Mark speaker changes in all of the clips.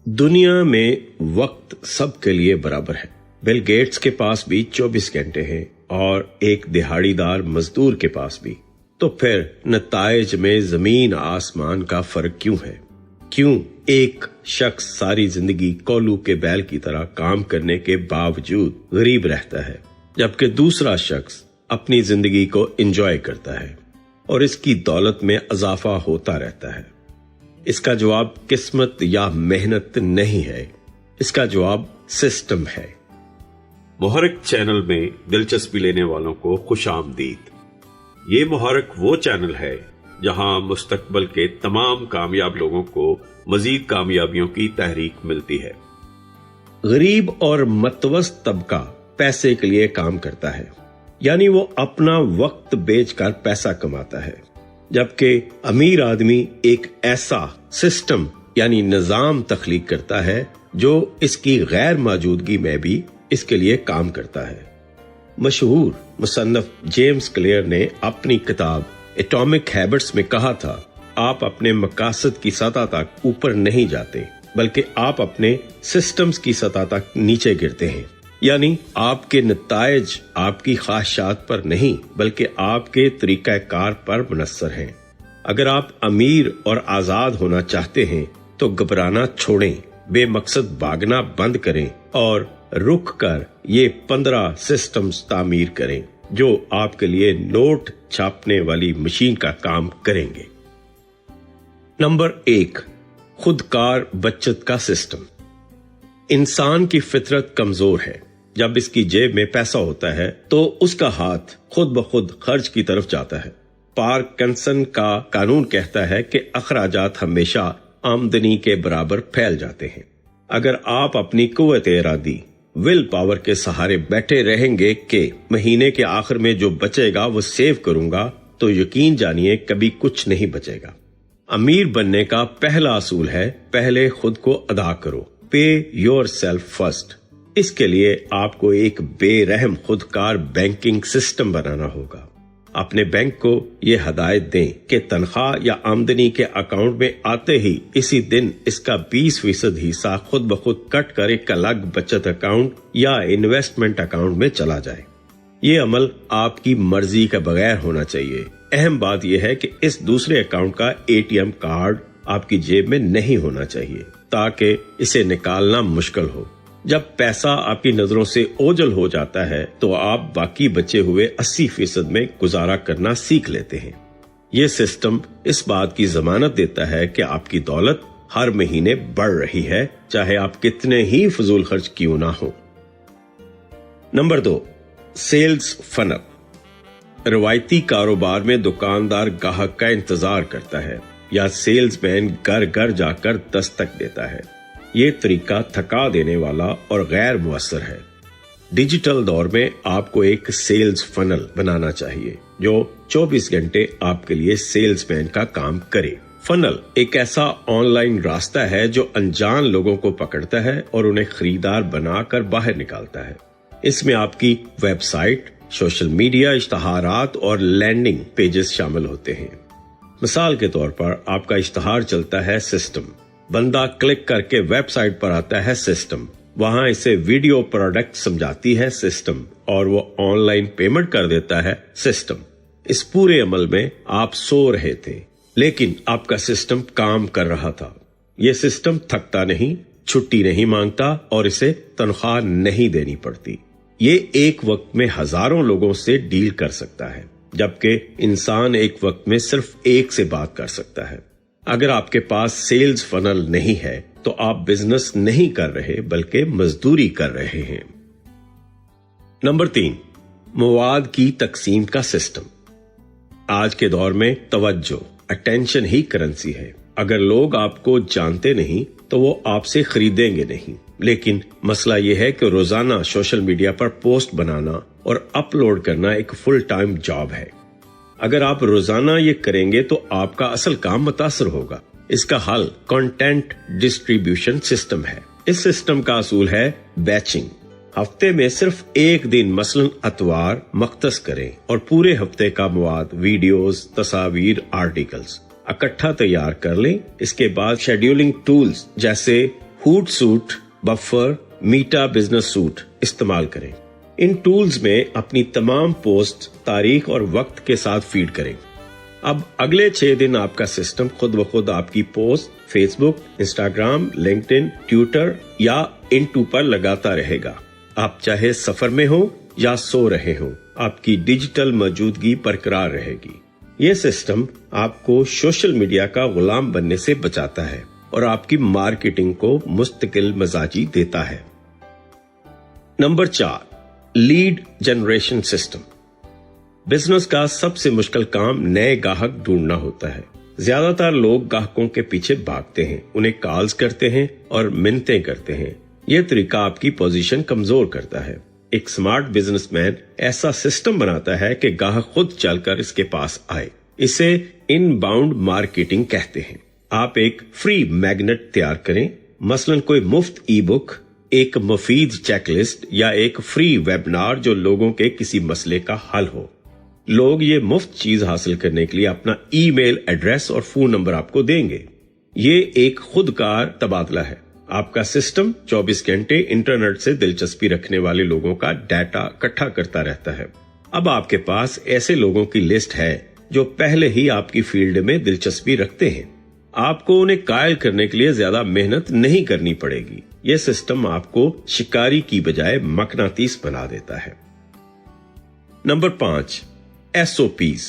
Speaker 1: دنیا میں وقت سب کے لیے برابر ہے. بل گیٹس کے پاس بھی 24 گھنٹے ہیں اور ایک دہاڑی دار مزدور کے پاس بھی. تو پھر نتائج میں زمین آسمان کا فرق کیوں ہے؟ کیوں ایک شخص ساری زندگی کولو کے بیل کی طرح کام کرنے کے باوجود غریب رہتا ہے، جبکہ دوسرا شخص اپنی زندگی کو انجوائے کرتا ہے اور اس کی دولت میں اضافہ ہوتا رہتا ہے؟ اس کا جواب قسمت یا محنت نہیں ہے، اس کا جواب سسٹم ہے.
Speaker 2: محرک چینل میں دلچسپی لینے والوں کو خوش آمدید. یہ محرک وہ چینل ہے جہاں مستقبل کے تمام کامیاب لوگوں کو مزید کامیابیوں کی تحریک ملتی ہے.
Speaker 1: غریب اور متوسط طبقہ پیسے کے لیے کام کرتا ہے، یعنی وہ اپنا وقت بیچ کر پیسہ کماتا ہے، جبکہ امیر آدمی ایک ایسا سسٹم یعنی نظام تخلیق کرتا ہے جو اس کی غیر موجودگی میں بھی اس کے لیے کام کرتا ہے. مشہور مصنف جیمز کلیئر نے اپنی کتاب ایٹامک ہیبٹس میں کہا تھا، آپ اپنے مقاصد کی سطح تک اوپر نہیں جاتے بلکہ آپ اپنے سسٹمز کی سطح تک نیچے گرتے ہیں. یعنی آپ کے نتائج آپ کی خواہشات پر نہیں بلکہ آپ کے طریقہ کار پر منحصر ہیں. اگر آپ امیر اور آزاد ہونا چاہتے ہیں تو گھبرانا چھوڑیں، بے مقصد بھاگنا بند کریں اور رک کر یہ 15 سسٹمز تعمیر کریں جو آپ کے لیے نوٹ چھاپنے والی مشین کا کام کریں گے. نمبر 1، خودکار بچت کا سسٹم. انسان کی فطرت کمزور ہے. جب اس کی جیب میں پیسہ ہوتا ہے تو اس کا ہاتھ خود بخود خرچ کی طرف جاتا ہے. پارکنسن کا قانون کہتا ہے کہ اخراجات ہمیشہ آمدنی کے برابر پھیل جاتے ہیں. اگر آپ اپنی قوت ارادی ول پاور کے سہارے بیٹھے رہیں گے کہ مہینے کے آخر میں جو بچے گا وہ سیو کروں گا، تو یقین جانیے کبھی کچھ نہیں بچے گا. امیر بننے کا پہلا اصول ہے پہلے خود کو ادا کرو، پے یور سیلف فرسٹ. اس کے لیے آپ کو ایک بے رحم خودکار بینکنگ سسٹم بنانا ہوگا. اپنے بینک کو یہ ہدایت دیں کہ تنخواہ یا آمدنی کے اکاؤنٹ میں آتے ہی اسی دن اس کا 20% حصہ خود بخود کٹ کر ایک الگ بچت اکاؤنٹ یا انویسٹمنٹ اکاؤنٹ میں چلا جائے. یہ عمل آپ کی مرضی کے بغیر ہونا چاہیے. اہم بات یہ ہے کہ اس دوسرے اکاؤنٹ کا ATM کارڈ آپ کی جیب میں نہیں ہونا چاہیے تاکہ اسے نکالنا مشکل ہو. جب پیسہ آپ کی نظروں سے اوجھل ہو جاتا ہے تو آپ باقی بچے ہوئے 80% میں گزارا کرنا سیکھ لیتے ہیں. یہ سسٹم اس بات کی ضمانت دیتا ہے کہ آپ کی دولت ہر مہینے بڑھ رہی ہے، چاہے آپ کتنے ہی فضول خرچ کیوں نہ ہو. Number 2، sales final. روایتی کاروبار میں دکاندار گاہک کا انتظار کرتا ہے یا سیلز مین گھر گھر جا کر دستک دیتا ہے. یہ طریقہ تھکا دینے والا اور غیر مؤثر ہے. ڈیجیٹل دور میں آپ کو ایک سیلز فنل بنانا چاہیے جو 24 گھنٹے آپ کے لیے سیلز مین کا کام کرے. فنل ایک ایسا آن لائن راستہ ہے جو انجان لوگوں کو پکڑتا ہے اور انہیں خریدار بنا کر باہر نکالتا ہے. اس میں آپ کی ویب سائٹ، سوشل میڈیا، اشتہارات اور لینڈنگ پیجز شامل ہوتے ہیں. مثال کے طور پر آپ کا اشتہار چلتا ہے سسٹم، بندہ کلک کر کے ویب سائٹ پر آتا ہے سسٹم، وہاں اسے ویڈیو پروڈکٹ سمجھاتی ہے سسٹم اور وہ آن لائن پیمنٹ کر دیتا ہے سسٹم. اس پورے عمل میں آپ سو رہے تھے لیکن آپ کا سسٹم کام کر رہا تھا. یہ سسٹم تھکتا نہیں، چھٹی نہیں مانگتا اور اسے تنخواہ نہیں دینی پڑتی. یہ ایک وقت میں ہزاروں لوگوں سے ڈیل کر سکتا ہے جبکہ انسان ایک وقت میں صرف ایک سے بات کر سکتا ہے. اگر آپ کے پاس سیلز فنل نہیں ہے تو آپ بزنس نہیں کر رہے بلکہ مزدوری کر رہے ہیں. نمبر 3، مواد کی تقسیم کا سسٹم. آج کے دور میں توجہ، اٹینشن ہی کرنسی ہے. اگر لوگ آپ کو جانتے نہیں تو وہ آپ سے خریدیں گے نہیں. لیکن مسئلہ یہ ہے کہ روزانہ سوشل میڈیا پر پوسٹ بنانا اور اپلوڈ کرنا ایک فل ٹائم جاب ہے. اگر آپ روزانہ یہ کریں گے تو آپ کا اصل کام متاثر ہوگا. اس کا حل کنٹینٹ ڈسٹریبیوشن سسٹم ہے. اس سسٹم کا اصول ہے بیچنگ. ہفتے میں صرف ایک دن مثلاً اتوار مختص کریں اور پورے ہفتے کا مواد، ویڈیوز، تصاویر، آرٹیکلز اکٹھا تیار کر لیں. اس کے بعد شیڈیولنگ ٹولز جیسے Hootsuite, Buffer, Meta business suite इस्तेमाल करें। इन टूल्स में अपनी तमाम पोस्ट तारीख और वक्त के साथ फीड करें। अब अगले 6 दिन आपका सिस्टम खुद ब खुद आपकी post Facebook, Instagram, LinkedIn, Twitter या इंटू पर लगाता रहेगा। आप चाहे सफर में हो या सो रहे हो, आपकी डिजिटल मौजूदगी बरकरार रहेगी। ये सिस्टम आपको सोशल मीडिया का गुलाम बनने से बचाता है और आपकी मार्केटिंग को मुस्तकिल मिजाजी देता है। Number 4, lead generation system. Business का सबसे मुश्किल काम नए ग्राहक ढूंढना होता है। ज्यादातर लोग ग्राहकों के पीछे भागते हैं, उन्हें कॉल्स करते हैं और मिन्नतें करते हैं। यह तरीका आपकी पोजीशन कमजोर करता है। एक स्मार्ट बिजनेसमैन ऐसा सिस्टम बनाता है कि ग्राहक खुद चलकर इसके पास आए। इसे इनबाउंड मार्केटिंग कहते हैं। आप एक फ्री मैग्नेट तैयार करें, मसलन कोई मुफ्त ई बुक, एक मुफीद चेकलिस्ट या एक फ्री वेबिनार जो लोगों के किसी मसले का हल हो। लोग ये मुफ्त चीज हासिल करने के लिए अपना ईमेल एड्रेस और फोन नंबर आपको देंगे। ये एक खुदकार तबादला है। आपका सिस्टम 24 घंटे इंटरनेट से दिलचस्पी रखने वाले लोगों का डाटा इकट्ठा करता रहता है। अब आपके पास ऐसे लोगों की लिस्ट है जो पहले ही आपकी फील्ड में दिलचस्पी रखते हैं। आपको उन्हें कायल करने के लिए ज्यादा मेहनत नहीं करनी पड़ेगी। यह सिस्टम आपको शिकारी की बजाय मकनातीस बना देता है। Number 5, SOPs।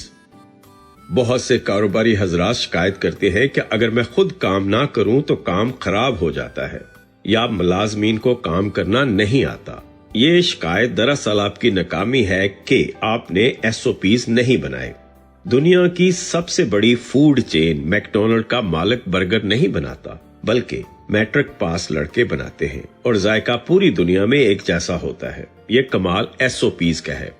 Speaker 1: बहुत से कारोबारी हजरात शिकायत करते हैं कि अगर मैं खुद काम ना करूं तो काम खराब हो जाता है या मुलाजमीन को काम करना नहीं आता। ये शिकायत दरअसल आपकी नाकामी है कि आपने SOPs नहीं बनाए। दुनिया की सबसे बड़ी फूड चेन मैकडॉनल्ड का मालिक बर्गर नहीं बनाता, बल्कि मैट्रिक पास लड़के बनाते हैं और जायका पूरी दुनिया में एक जैसा होता है। ये कमाल SOPs का है।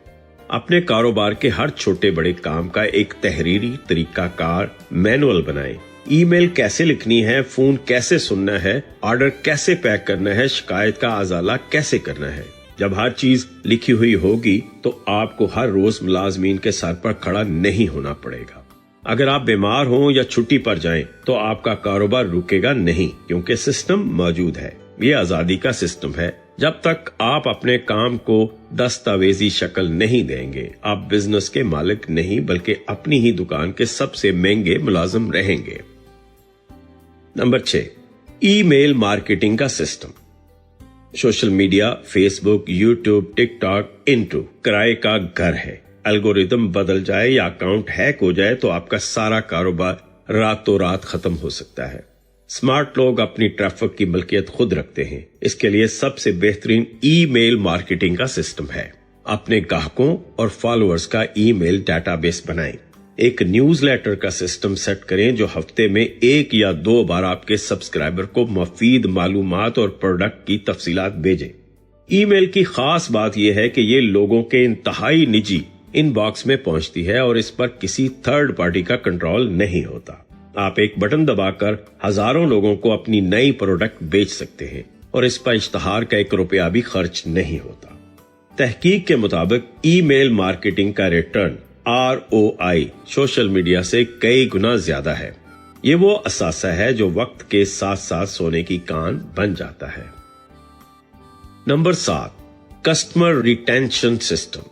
Speaker 1: अपने कारोबार के हर छोटे बड़े काम का एक तहरीरी तरीकाकार मैनुअल बनाएं। ईमेल कैसे लिखनी है, फोन कैसे सुनना है, ऑर्डर कैसे पैक करना है, शिकायत का अजाला कैसे करना है। जब हर चीज लिखी हुई होगी तो आपको हर रोज मुलाजमीन के सर पर खड़ा नहीं होना पड़ेगा। अगर आप बीमार हो या छुट्टी पर जाएं तो आपका कारोबार रुकेगा नहीं, क्योंकि सिस्टम मौजूद है। ये आजादी का सिस्टम है। जब तक आप अपने काम को दस्तावेजी शक्ल नहीं देंगे, आप बिजनेस के मालिक नहीं बल्कि अपनी ही दुकान के सबसे महंगे मुलाजिम रहेंगे। नंबर 6, ईमेल मार्केटिंग का system. Social media, Facebook, YouTube, TikTok, into किराए का घर है। एल्गोरिदम बदल जाए या अकाउंट हैक हो जाए तो आपका सारा कारोबार रातों रात खत्म हो सकता है। स्मार्ट लोग अपनी ट्रैफिक की मलकियत खुद रखते हैं। इसके लिए सबसे बेहतरीन ईमेल मार्केटिंग का सिस्टम है। अपने ग्राहकों और फॉलोअर्स का ईमेल डेटाबेस बनाएं। एक न्यूज़लेटर का सिस्टम सेट करें जो हफ्ते में 1 या 2 बार आपके सब्सक्राइबर को मुफीद मालूमात और प्रोडक्ट की तफसीलात भेजें। ईमेल की खास बात यह है कि ये लोगों के इंतहाई निजी इनबॉक्स में पहुंचती है और इस पर किसी थर्ड पार्टी का कंट्रोल नहीं होता। आप एक बटन दबाकर हजारों लोगों को अपनी नई प्रोडक्ट बेच सकते हैं और इस पर इश्तहार का 1 रुपया भी खर्च नहीं होता। तहकीक के मुताबिक ईमेल मार्केटिंग का रिटर्न ROI सोशल मीडिया से कई गुना ज्यादा है। ये वो असासा है जो वक्त के साथ साथ सोने की कान बन जाता है। Number 7, customer retention system.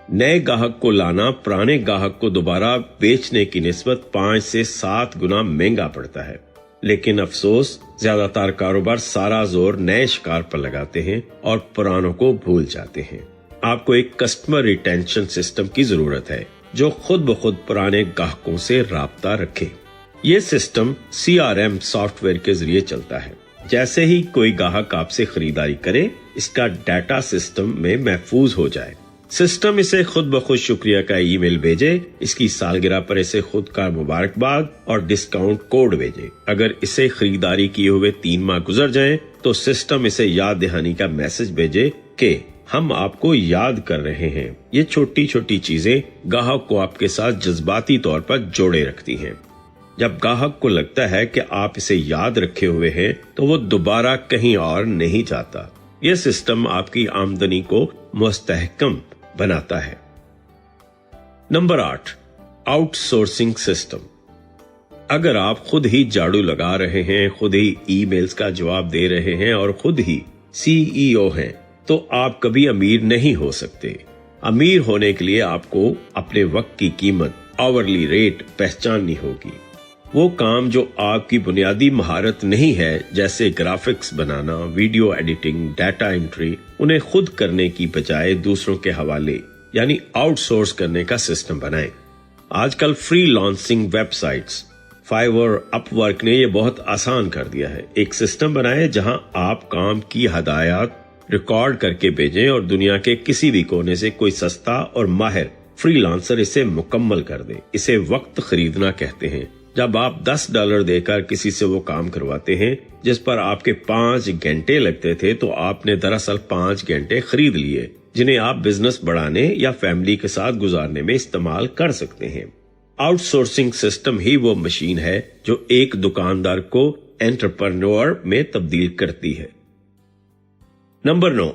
Speaker 1: नए ग्राहक को लाना पुराने ग्राहक को दोबारा बेचने की निस्बत 5 से 7 गुना महंगा पड़ता है। लेकिन अफसोस, ज्यादातर कारोबार सारा जोर नए शिकार पर लगाते हैं और पुरानों को भूल जाते हैं। आपको एक कस्टमर रिटेंशन सिस्टम की जरूरत है जो खुद ब खुद पुराने ग्राहकों से राब्ता रखे। ये सिस्टम CRM सॉफ्टवेयर के जरिए चलता है। जैसे ही कोई ग्राहक आपसे खरीदारी करे, इसका डाटा सिस्टम में महफूज हो जाए। सिस्टम इसे खुद ब खुद शुक्रिया का ईमेल भेजे, इसकी सालगिरह पर इसे खुद का मुबारकबाद और डिस्काउंट कोड भेजे। अगर इसे खरीदारी किए हुए 3 माह गुजर जाएं, तो सिस्टम इसे याद दहानी का मैसेज भेजे कि हम आपको याद कर रहे हैं। ये छोटी छोटी चीजें ग्राहक को आपके साथ जज्बाती तौर पर जोड़े रखती हैं। जब ग्राहक को लगता है कि आप इसे याद रखे हुए हैं, तो वो दोबारा कहीं और नहीं जाता। यह सिस्टम आपकी आमदनी को मुस्तहकम बनाता है। Number 8, outsourcing system. अगर आप खुद ही झाड़ू लगा रहे हैं, खुद ही ईमेल्स का जवाब दे रहे हैं और खुद ही CEO हैं, तो आप कभी अमीर नहीं हो सकते। अमीर होने के लिए आपको अपने वक्त की कीमत, आवरली रेट पहचाननी होगी। वो काम जो आपकी बुनियादी महारत नहीं है, जैसे ग्राफिक्स बनाना, वीडियो एडिटिंग, डाटा एंट्री, उन्हें खुद करने की बजाय दूसरों के हवाले यानी आउटसोर्स करने का सिस्टम बनाएं। आजकल फ्रीलांसिंग वेबसाइट्स, फाइवर, अपवर्क ने ये बहुत आसान कर दिया है। एक सिस्टम बनाएं जहां आप काम की हदायत रिकॉर्ड करके भेजें और दुनिया के किसी भी कोने से कोई सस्ता और माहिर फ्रीलांसर इसे मुकम्मल कर दे। इसे वक्त खरीदना कहते हैं। जब आप $10 देकर किसी से वो काम करवाते हैं जिस पर आपके 5 घंटे लगते थे, तो आपने दरअसल 5 घंटे खरीद लिए, जिन्हें आप बिजनेस बढ़ाने या फैमिली के साथ गुजारने में इस्तेमाल कर सकते हैं। आउटसोर्सिंग सिस्टम ही वो मशीन है जो एक दुकानदार को एंटरप्रेन्योर में तब्दील करती है। नंबर 9,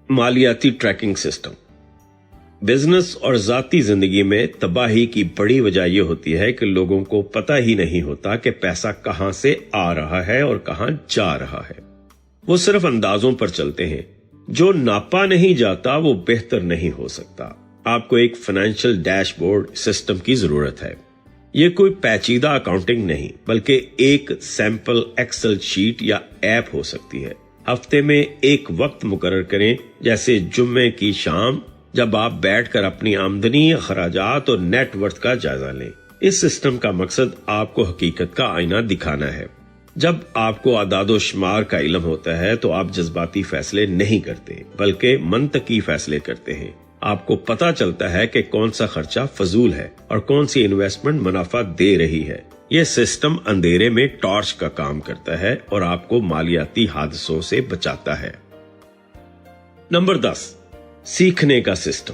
Speaker 1: मालियाती ट्रैकिंग सिस्टम। बिजनेस और जाती जिंदगी में तबाही की बड़ी वजह यह होती है कि लोगों को पता ही नहीं होता कि पैसा कहां से आ रहा है और कहां जा रहा है। वो सिर्फ अंदाजों पर चलते हैं। जो नापा नहीं जाता वो बेहतर नहीं हो सकता। आपको एक फाइनेंशियल डैशबोर्ड सिस्टम की जरूरत है। ये कोई पेचीदा अकाउंटिंग नहीं, बल्कि एक सैंपल एक्सेल शीट या ऐप हो सकती है। हफ्ते में एक वक्त मुकर्रर करें, जैसे जुम्मे की शाम, जब आप बैठकर अपनी आमदनी, खराजात और नेटवर्थ का जायजा लें। इस सिस्टम का मकसद आपको हकीकत का आईना दिखाना है। जब आपको आदादो शुमार का इल्म होता है तो आप जज्बाती फैसले नहीं करते, बल्कि मंतकी फैसले करते हैं। आपको पता चलता है कि कौन सा खर्चा फजूल है और कौन सी इन्वेस्टमेंट मुनाफा दे रही है। यह सिस्टम अंधेरे में टॉर्च का काम करता है और आपको मालियाती हादसों से बचाता है। नंबर 10, सीखने का सिस्टम।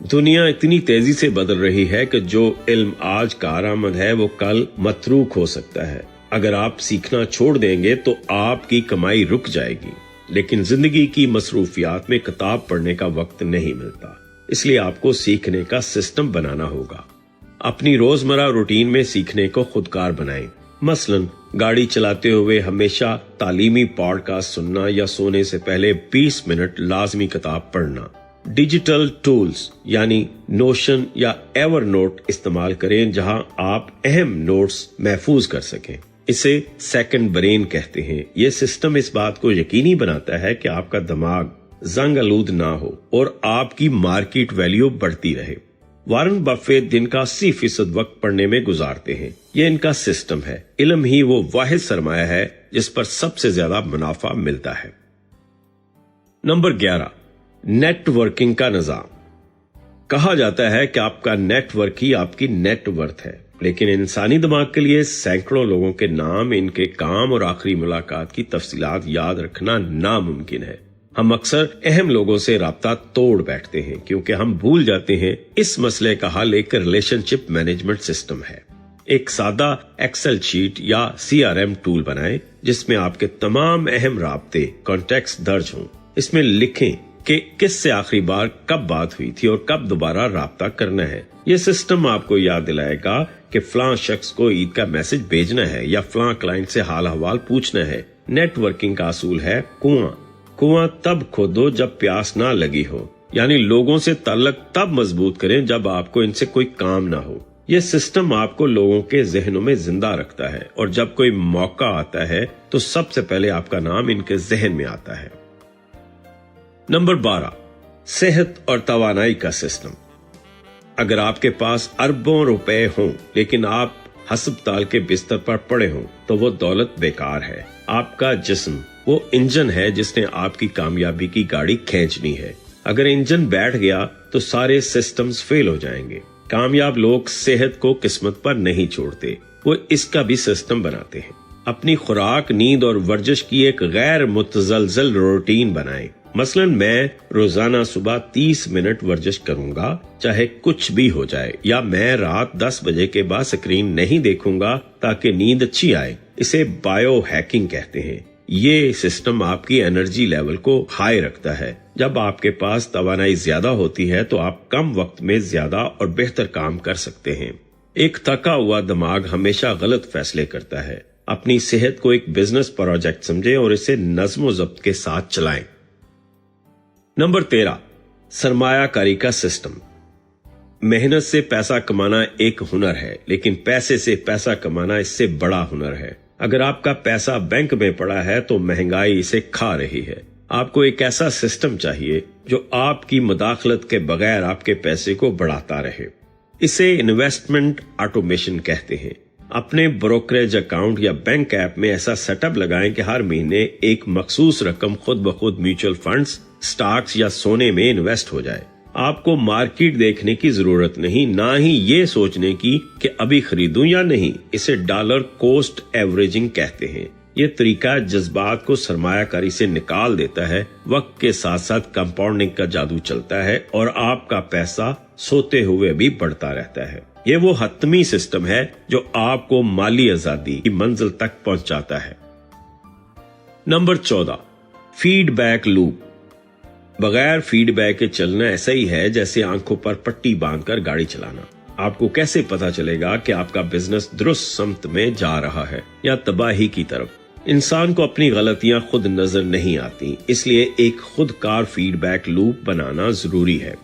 Speaker 1: दुनिया इतनी तेजी से बदल रही है कि जो इल्म आज कारआमद है वो कल मतरूक हो सकता है। अगर आप सीखना छोड़ देंगे तो आपकी कमाई रुक जाएगी, लेकिन जिंदगी की मसरूफियात में किताब पढ़ने का वक्त नहीं मिलता। इसलिए आपको सीखने का सिस्टम बनाना होगा। अपनी रोजमर्रा रूटीन में सीखने को खुदकार बनाएं। मसलन गाड़ी चलाते हुए हमेशा तालीमी पॉडकास्ट सुनना या सोने से पहले 20 मिनट लाजमी किताब पढ़ना। डिजिटल टूल्स यानी नोशन या एवरनोट इस्तेमाल करें, जहां आप अहम नोट्स महफूज कर सकें। इसे सेकंड ब्रेन कहते हैं। यह सिस्टम इस बात को यकीनी बनाता है कि आपका दिमाग जंग आलूद ना हो और आपकी मार्केट वैल्यू बढ़ती रहे। वारन बफेट दिन का 80% वक्त पढ़ने में गुजारते हैं। यह इनका सिस्टम है। इल्म ही वो वाहिद सरमाया है जिस पर सबसे ज्यादा मुनाफा मिलता है। नंबर 11, नेटवर्किंग का निजाम। कहा जाता है कि आपका नेटवर्क ही आपकी नेटवर्थ है, लेकिन इंसानी दिमाग के लिए सैकड़ों लोगों के नाम, इनके काम और आखिरी मुलाकात की तफसीलात याद रखना नामुमकिन है। हम अक्सर अहम लोगों से राब्ता तोड़ बैठते हैं क्योंकि हम भूल जाते हैं इस मसले का हल एक रिलेशनशिप मैनेजमेंट सिस्टम है। एक सादा एक्सेल शीट या CRM टूल बनाएं जिसमें आपके तमाम अहम राब्ते, कॉन्टेक्ट्स दर्ज हों। इसमें लिखें कि किससे आखिरी बार कब बात हुई थी और कब दोबारा राब्ता करना है। यह सिस्टम आपको याद दिलाएगा कि फलां शख्स को ईद का मैसेज भेजना है या फलां क्लाइंट से हाल हवाल पूछना है। नेटवर्किंग का असूल है कुआं तब खोदो जब प्यास ना लगी हो, यानी लोगों से ताल्लुक तब मजबूत करें जब आपको इनसे कोई काम ना हो। यह सिस्टम आपको लोगों के जहनों में जिंदा रखता है और जब कोई मौका आता है तो सबसे पहले आपका नाम इनके जहन में आता है। नंबर 12, सेहत और तवानाई का सिस्टम। अगर आपके पास अरबों रुपए हों लेकिन आप हस्पताल के बिस्तर पर पड़े हों तो वो दौलत बेकार है। आपका जिस्म वो इंजन है जिसने आपकी कामयाबी की गाड़ी खींचनी है। अगर इंजन बैठ गया तो सारे सिस्टम्स फेल हो जाएंगे। कामयाब लोग सेहत को किस्मत पर नहीं छोड़ते, वो इसका भी सिस्टम बनाते हैं। अपनी खुराक, नींद और वर्जिश की एक गैर मुतजलजल रूटीन बनाएं। मसलन मैं रोजाना सुबह 30 मिनट वर्जिश करूंगा चाहे कुछ भी हो जाए, या मैं रात 10 बजे के बाद स्क्रीन नहीं देखूंगा ताकि नींद अच्छी आए। इसे बायो हैकिंग कहते हैं। ये सिस्टम आपकी एनर्जी लेवल को हाई रखता है। जब आपके पास तवानाई ज्यादा होती है तो आप कम वक्त में ज्यादा और बेहतर काम कर सकते हैं। ایک تھکا ہوا دماغ ہمیشہ غلط فیصلے کرتا ہے. اپنی صحت کو ایک بزنس پروجیکٹ سمجھیں اور اسے نظم و ضبط کے ساتھ چلائیں. نمبر 13، سرمایہ کاری کا سسٹم. محنت سے پیسہ کمانا ایک ہنر ہے، لیکن پیسے سے پیسہ کمانا اس سے بڑا ہنر ہے. اگر آپ کا پیسہ بینک میں پڑا ہے تو مہنگائی اسے کھا رہی ہے. آپ کو ایک ایسا سسٹم چاہیے جو آپ کی مداخلت کے بغیر آپ کے پیسے کو بڑھاتا رہے. اسے انویسٹمنٹ آٹومیشن کہتے ہیں. اپنے بروکریج اکاؤنٹ یا بینک ایپ میں ایسا سیٹ اپ لگائیں کہ ہر مہینے ایک مخصوص رقم خود بخود میوچل فنڈز، سٹاکس یا سونے میں انویسٹ ہو جائے. آپ کو مارکیٹ دیکھنے کی ضرورت نہیں، نہ ہی یہ سوچنے کی کہ ابھی خریدوں یا نہیں. اسے ڈالر کوسٹ ایوریجنگ کہتے ہیں. یہ طریقہ جذبات کو سرمایہ کاری سے نکال دیتا ہے. وقت کے ساتھ ساتھ کمپاؤنڈنگ کا جادو چلتا ہے اور آپ کا پیسہ سوتے ہوئے بھی بڑھتا رہتا ہے. یہ وہ حتمی سسٹم ہے جو آپ کو مالی آزادی کی منزل تک پہنچاتا ہے. Number 14، feedback loop. بغیر فیڈ بیک کے چلنا ایسا ہی ہے جیسے آنکھوں پر پٹی باندھ کر گاڑی چلانا. آپ کو کیسے پتا چلے گا کہ آپ کا بزنس درست سمت میں جا رہا ہے یا تباہی کی طرف؟ انسان کو اپنی غلطیاں خود نظر نہیں آتی، اس لیے ایک خودکار فیڈ بیک لوپ بنانا ضروری ہے.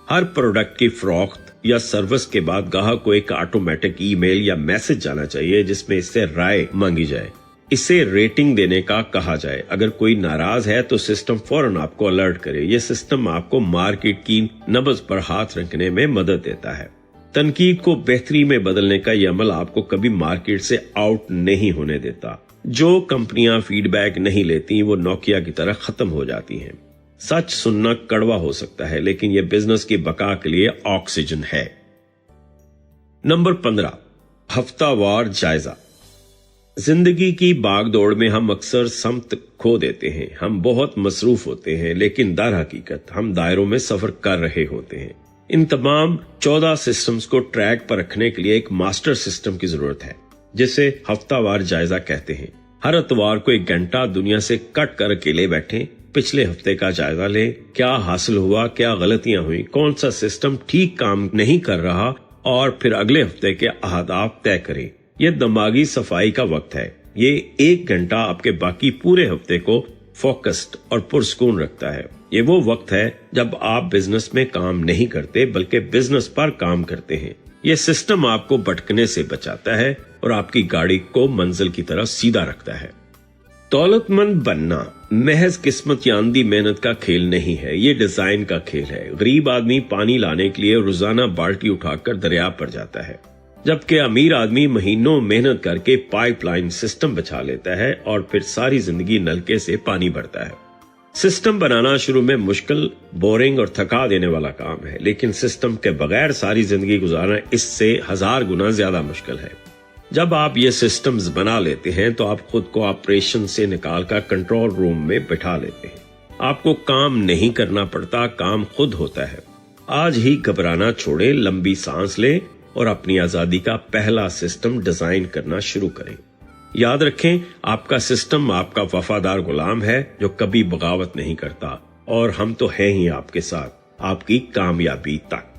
Speaker 1: ہر پروڈکٹ کی فروخت یا سروس کے بعد گاہک کو ایک آٹومیٹک ای میل یا میسج جانا چاہیے جس میں اس سے رائے مانگی جائے. اسے ریٹنگ دینے کا کہا جائے. اگر کوئی ناراض ہے تو سسٹم فوراً آپ کو الرٹ کرے. یہ سسٹم آپ کو مارکیٹ کی نبض پر ہاتھ رکھنے میں مدد دیتا ہے. تنقید کو بہتری میں بدلنے کا یہ عمل آپ کو کبھی مارکیٹ سے آؤٹ نہیں ہونے دیتا. جو کمپنیاں فیڈ بیک نہیں لیتی وہ نوکیا کی طرح ختم ہو جاتی ہیں. سچ سننا کڑوا ہو سکتا ہے لیکن یہ بزنس کی بقا کے لیے آکسیجن ہے. نمبر 15، ہفتہ وار جائزہ. زندگی کی باغ دوڑ میں ہم اکثر سمت کھو دیتے ہیں. ہم بہت مصروف ہوتے ہیں لیکن در حقیقت ہم دائروں میں سفر کر رہے ہوتے ہیں. ان تمام 14 سسٹمز کو ٹریک پر رکھنے کے لیے ایک ماسٹر سسٹم کی ضرورت ہے جسے ہفتہ وار جائزہ کہتے ہیں. ہر اتوار کو 1 گھنٹہ دنیا سے کٹ کر اکیلے بیٹھیں، پچھلے ہفتے کا جائزہ لیں. کیا حاصل ہوا، کیا غلطیاں ہوئی، کون سا سسٹم ٹھیک کام نہیں کر رہا، اور پھر اگلے ہفتے کے اہداف طے کریں. یہ دماغی صفائی کا وقت ہے. یہ 1 گھنٹہ آپ کے باقی پورے ہفتے کو فوکسڈ اور پرسکون رکھتا ہے. یہ وہ وقت ہے جب آپ بزنس میں کام نہیں کرتے بلکہ بزنس پر کام کرتے ہیں. یہ سسٹم آپ کو بھٹکنے سے بچاتا ہے اور آپ کی گاڑی کو منزل کی طرف سیدھا رکھتا ہے. دولت مند بننا محض قسمت یا اندھی محنت کا کھیل نہیں ہے، یہ ڈیزائن کا کھیل ہے. غریب آدمی پانی لانے کے لیے روزانہ بالٹی اٹھا کر دریا پر جاتا ہے، جبکہ امیر آدمی مہینوں محنت کر کے پائپ لائن سسٹم بچھا لیتا ہے اور پھر ساری زندگی نلکے سے پانی بھرتا ہے. سسٹم بنانا شروع میں مشکل، بورنگ اور تھکا دینے والا کام ہے، لیکن سسٹم کے بغیر ساری زندگی گزارنا اس سے 1000 گنا زیادہ مشکل ہے. جب آپ یہ سسٹمز بنا لیتے ہیں تو آپ خود کو آپریشن سے نکال کر کنٹرول روم میں بٹھا لیتے ہیں. آپ کو کام نہیں کرنا پڑتا، کام خود ہوتا ہے. آج ہی گھبرانا چھوڑیں، لمبی سانس لیں اور اپنی آزادی کا پہلا سسٹم ڈیزائن کرنا شروع کریں. یاد رکھیں، آپ کا سسٹم آپ کا وفادار غلام ہے جو کبھی بغاوت نہیں کرتا، اور ہم تو ہیں ہی آپ کے ساتھ آپ کی کامیابی تک.